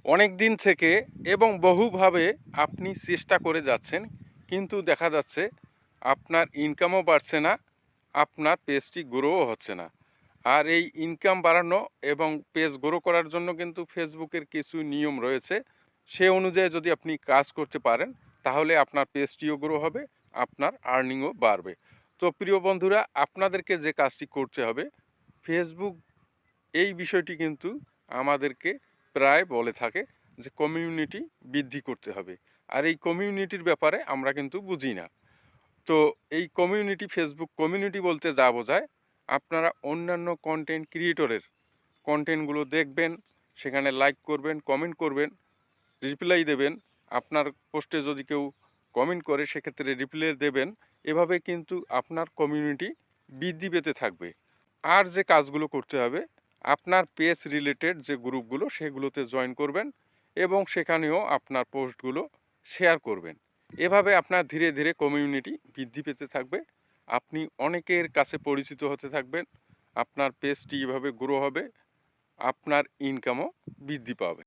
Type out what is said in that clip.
অনেক দিন থেকে এবং বহুভাবে আপনি চেষ্টা করে যাচ্ছেন, কিন্তু দেখা যাচ্ছে আপনার ইনকামও বাড়ছে না, আপনার পেজটি গ্রোও হচ্ছে না। আর এই ইনকাম বাড়ানো এবং পেজ গ্রো করার জন্য কিন্তু ফেসবুকের কিছু নিয়ম রয়েছে। সে অনুযায়ী যদি আপনি কাজ করতে পারেন, তাহলে আপনার পেজটিও গ্রো হবে, আপনার আর্নিংও বাড়বে। তো প্রিয় বন্ধুরা, আপনাদেরকে যে কাজটি করতে হবে, ফেসবুক এই বিষয়টি কিন্তু আমাদেরকে প্রায় বলে থাকে যে কমিউনিটি বৃদ্ধি করতে হবে। আর এই কমিউনিটির ব্যাপারে আমরা কিন্তু বুঝি না। তো এই কমিউনিটি, ফেসবুক কমিউনিটি বলতে যা বোঝায়, আপনারা অন্যান্য কন্টেন্ট ক্রিয়েটরের কন্টেন্টগুলো দেখবেন, সেখানে লাইক করবেন, কমেন্ট করবেন, রিপ্লাই দেবেন। আপনার পোস্টে যদি কেউ কমেন্ট করে, সেক্ষেত্রে রিপ্লাই দেবেন। এভাবে কিন্তু আপনার কমিউনিটি বৃদ্ধি পেতে থাকবে। আর যে কাজগুলো করতে হবে, আপনার পেজ রিলেটেড যে গ্রুপগুলো, সেগুলোতে জয়েন করবেন এবং সেখানেও আপনার পোস্টগুলো শেয়ার করবেন। এভাবে আপনার ধীরে ধীরে কমিউনিটি বৃদ্ধি পেতে থাকবে, আপনি অনেকের কাছে পরিচিত হতে থাকবেন, আপনার পেজটি এভাবে গ্রো হবে, আপনার ইনকামও বৃদ্ধি পাবে।